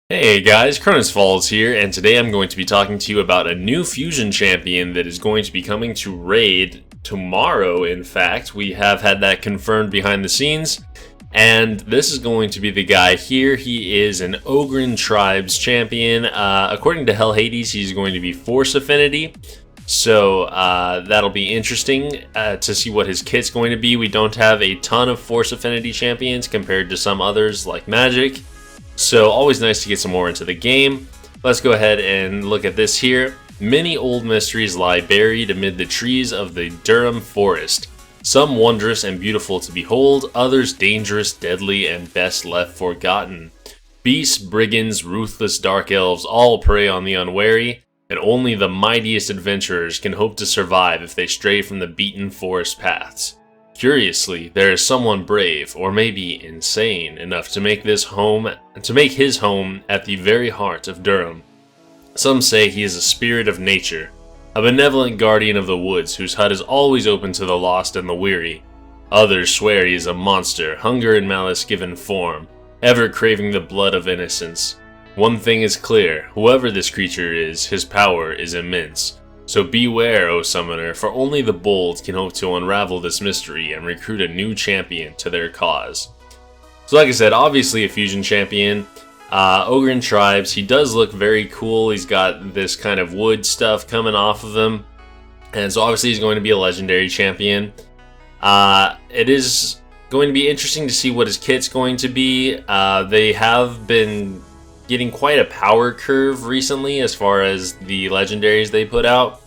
Hey guys, Cronus Falls here, and today I'm going to be talking to you about a new fusion champion that is going to be coming to Raid tomorrow. In fact, we have had that confirmed behind the scenes, and this is going to be the guy here. He is an Ogryn Tribes champion. According to Hell Hades, he's going to be Force Affinity, so that'll be interesting to see what his kit's going to be. We don't have a ton of Force Affinity champions compared to some others like Magic. So always nice to get some more into the game. Let's go ahead and look at this here. Many old mysteries lie buried amid the trees of the Durham Forest. Some wondrous and beautiful to behold, others dangerous, deadly, and best left forgotten. Beasts, brigands, ruthless dark elves all prey on the unwary, and only the mightiest adventurers can hope to survive if they stray from the beaten forest paths. Curiously, there is someone brave, or maybe insane, enough to make his home at the very heart of Durham. Some say he is a spirit of nature, a benevolent guardian of the woods whose hut is always open to the lost and the weary. Others swear he is a monster, hunger and malice given form, ever craving the blood of innocence. One thing is clear, whoever this creature is, his power is immense. So beware, O Summoner, for only the bold can hope to unravel this mystery and recruit a new champion to their cause. So like I said, obviously a fusion champion. Ogryn Tribes, he does look very cool. He's got this kind of wood stuff coming off of him. And so obviously he's going to be a legendary champion. It is going to be interesting to see what his kit's going to be. They have been getting quite a power curve recently as far as the legendaries they put out.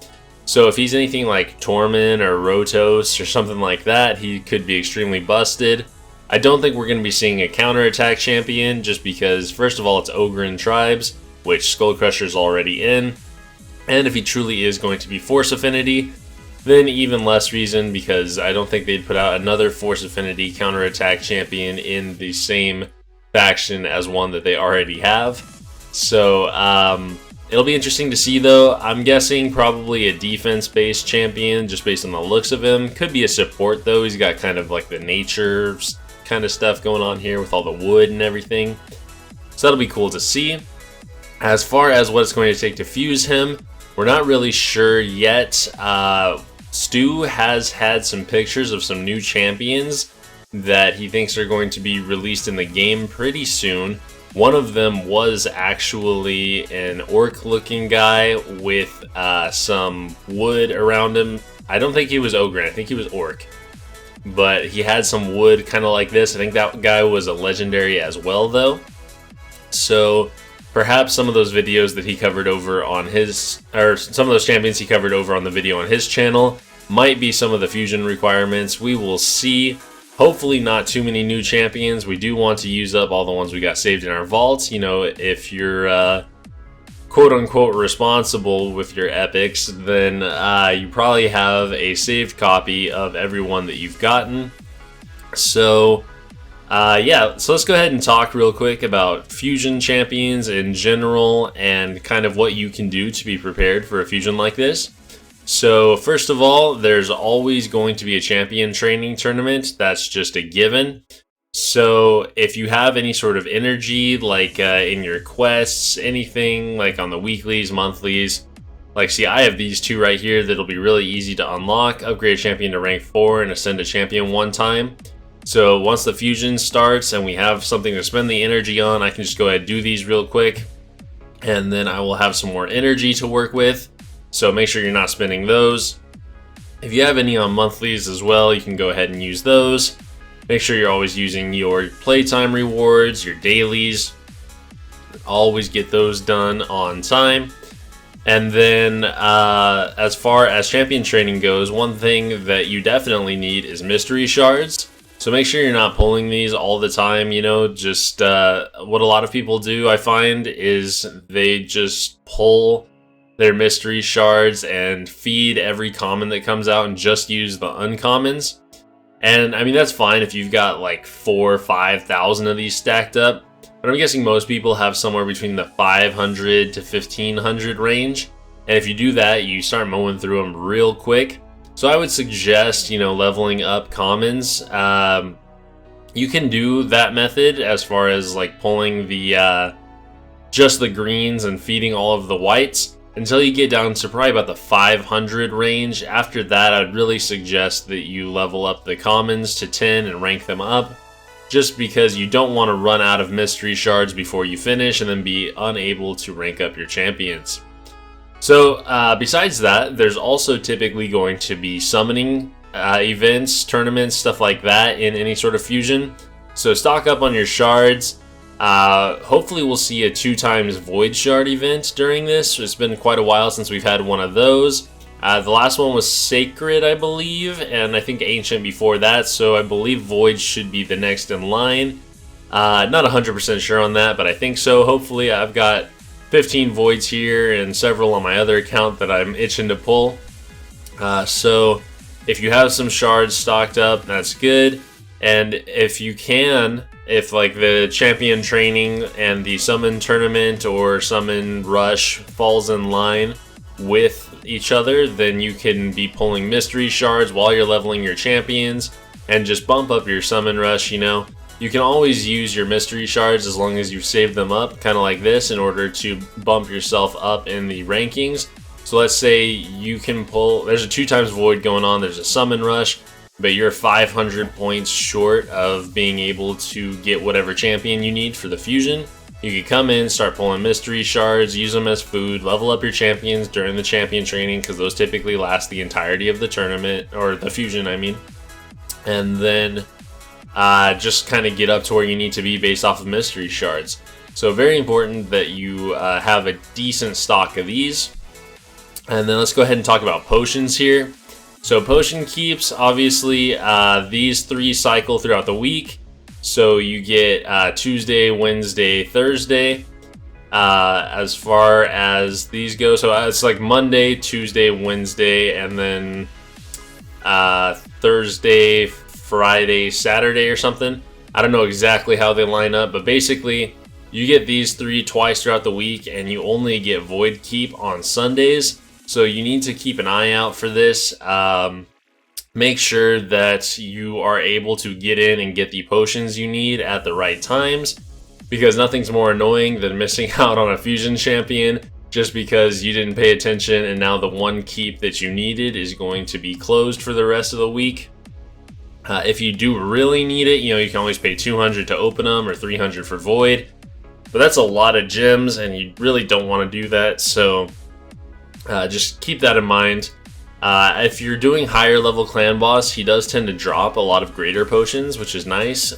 So if he's anything like Torment or Rotos or something like that, he could be extremely busted. I don't think we're going to be seeing a counterattack champion just because, first of all, it's Ogryn Tribes, which Skull Crusher's already in. And if he truly is going to be Force Affinity, then even less reason, because I don't think they'd put out another Force Affinity counterattack champion in the same faction as one that they already have. So it'll be interesting to see though. I'm guessing probably a defense-based champion just based on the looks of him. Could be a support though. He's got kind of like the nature kind of stuff going on here with all the wood and everything. So that'll be cool to see. As far as what it's going to take to fuse him, we're not really sure yet. Stu has had some pictures of some new champions that he thinks are going to be released in the game pretty soon. One of them was actually an orc looking guy with some wood around him. I don't think he was Ogryn, I think he was orc. But he had some wood kind of like this. I think that guy was a legendary as well though. So perhaps some of those videos that he covered over on his, or some of those champions he covered over on the video on his channel might be some of the fusion requirements. We will see. Hopefully not too many new champions. We do want to use up all the ones we got saved in our vaults. You know, if you're quote-unquote responsible with your epics, then you probably have a saved copy of everyone that you've gotten. So yeah, so let's go ahead and talk real quick about fusion champions in general and kind of what you can do to be prepared for a fusion like this. So first of all, there's always going to be a champion training tournament. That's just a given. So if you have any sort of energy, like in your quests, anything like on the weeklies, monthlies, like see I have these two right here that'll be really easy to unlock. Upgrade a champion to rank 4 and ascend a champion one time. So once the fusion starts and we have something to spend the energy on, I can just go ahead and do these real quick. And then I will have some more energy to work with. So make sure you're not spending those. If you have any on monthlies as well, you can go ahead and use those. Make sure you're always using your playtime rewards, your dailies. Always get those done on time. And then as far as champion training goes, one thing that you definitely need is mystery shards. So make sure you're not pulling these all the time, you know, just what a lot of people do, I find, is they just pull their mystery shards and feed every common that comes out and just use the uncommons. And I mean, that's fine if you've got like 4,000 or 5,000 of these stacked up, but I'm guessing most people have somewhere between the 500 to 1,500 range. And if you do that, you start mowing through them real quick. So I would suggest, you know, leveling up commons. You can do that method as far as like pulling the just the greens and feeding all of the whites until you get down to probably about the 500 range. After that, I'd really suggest that you level up the commons to 10 and rank them up, just because you don't want to run out of mystery shards before you finish and then be unable to rank up your champions. So besides that, there's also typically going to be summoning events, tournaments, stuff like that in any sort of fusion. So stock up on your shards. Hopefully we'll see a 2x Void Shard event during this. It's been quite a while since we've had one of those. The last one was Sacred, I believe, and I think Ancient before that, so I believe Void should be the next in line. Not 100% sure on that, but I think so. Hopefully I've got 15 Voids here and several on my other account that I'm itching to pull. So if you have some shards stocked up, that's good. And if you can, if like the champion training and the summon tournament or summon rush falls in line with each other, then you can be pulling mystery shards while you're leveling your champions and just bump up your summon rush. You know, you can always use your mystery shards as long as you save them up, kind of like this, in order to bump yourself up in the rankings. So let's say you can pull, there's a 2x Void going on, there's a summon rush, but you're 500 points short of being able to get whatever champion you need for the fusion. You can come in, start pulling mystery shards, use them as food, level up your champions during the champion training, because those typically last the entirety of the tournament, or the fusion, I mean. And then just kind of get up to where you need to be based off of mystery shards. So very important that you have a decent stock of these. And then let's go ahead and talk about potions here. So potion keeps, obviously, these 3 cycle throughout the week. So you get Tuesday, Wednesday, Thursday, as far as these go. So it's like Monday, Tuesday, Wednesday, and then Thursday, Friday, Saturday or something. I don't know exactly how they line up, but basically you get these 3 twice throughout the week, and you only get Void Keep on Sundays. So you need to keep an eye out for this. Make sure that you are able to get in and get the potions you need at the right times, because nothing's more annoying than missing out on a fusion champion just because you didn't pay attention and now the one keep that you needed is going to be closed for the rest of the week. If you do really need it, you know, you can always pay 200 to open them or 300 for Void, but that's a lot of gems and you really don't want to do that. So just keep that in mind. If you're doing higher level clan boss, he does tend to drop a lot of greater potions, which is nice.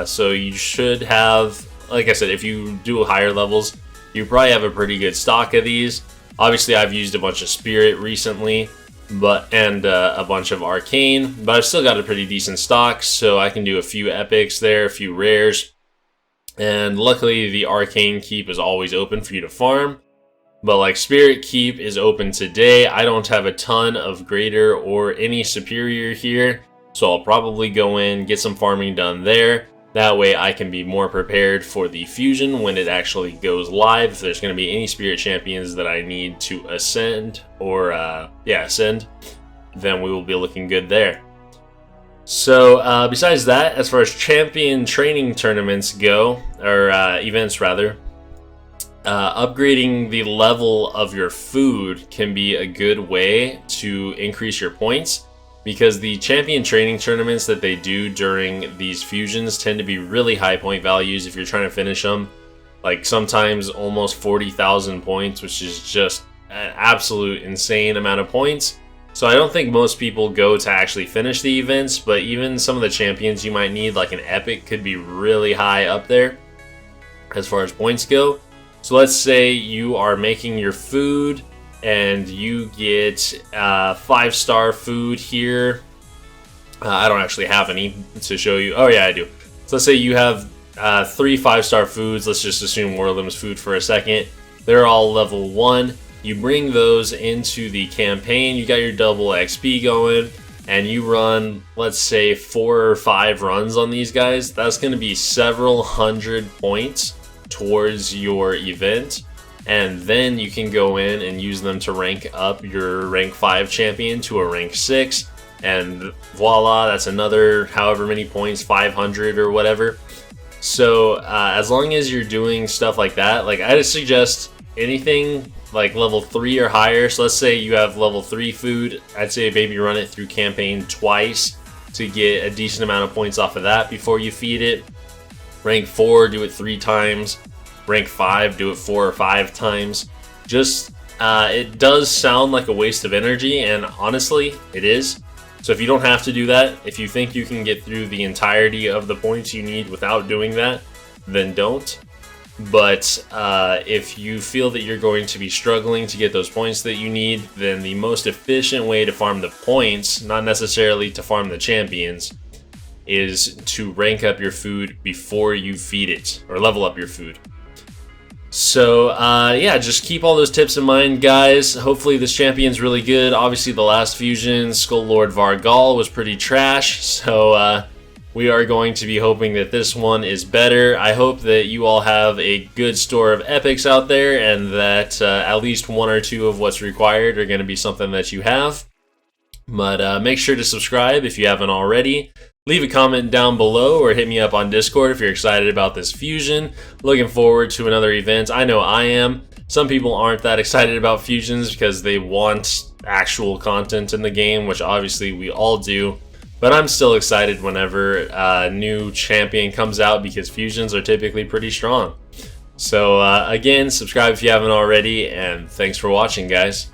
So you should have, like I said, if you do higher levels, you probably have a pretty good stock of these. Obviously, I've used a bunch of Spirit recently, and a bunch of Arcane, but I've still got a pretty decent stock, so I can do a few epics there, a few rares. And luckily, the Arcane Keep is always open for you to farm. But like Spirit Keep is open today. I don't have a ton of greater or any superior here, so I'll probably go in, get some farming done there. That way I can be more prepared for the fusion when it actually goes live. If there's going to be any Spirit Champions that I need to ascend, or ascend, then we will be looking good there. So besides that, as far as champion training tournaments go, or events rather, upgrading the level of your food can be a good way to increase your points, because the champion training tournaments that they do during these fusions tend to be really high point values if you're trying to finish them. Like sometimes almost 40,000 points, which is just an absolute insane amount of points. So I don't think most people go to actually finish the events, but even some of the champions you might need, like an epic, could be really high up there as far as points go. So let's say you are making your food and you get 5-star food here. I don't actually have any to show you. Oh yeah, I do. So let's say you have 3 5-star foods. Let's just assume Warlim's food for a second. They're all level 1. You bring those into the campaign. You got your double XP going, and you run, let's say, 4 or 5 runs on these guys. That's going to be several hundred points towards your event, and then you can go in and use them to rank up your rank 5 champion to a rank 6, and voila, that's another however many points, 500 or whatever. So as long as you're doing stuff like that, like I just suggest anything like level 3 or higher. So let's say you have level 3 food. I'd say maybe run it through campaign twice to get a decent amount of points off of that before you feed it. Rank 4, do it 3 times. Rank 5, do it 4 or 5 times. Just, it does sound like a waste of energy, and honestly, it is. So if you don't have to do that, if you think you can get through the entirety of the points you need without doing that, then don't. But if you feel that you're going to be struggling to get those points that you need, then the most efficient way to farm the points, not necessarily to farm the champions, is to rank up your food before you feed it, or level up your food. So yeah, just keep all those tips in mind, guys. Hopefully this champion's really good. Obviously the last fusion, Skull Lord Vargal, was pretty trash, so we are going to be hoping that this one is better. I hope that you all have a good store of epics out there, and that at least 1 or 2 of what's required are going to be something that you have. But make sure to subscribe if you haven't already. Leave a comment down below or hit me up on Discord if you're excited about this fusion. Looking forward to another event. I know I am. Some people aren't that excited about fusions because they want actual content in the game, which obviously we all do. But I'm still excited whenever a new champion comes out because fusions are typically pretty strong. So again, subscribe if you haven't already, and thanks for watching, guys.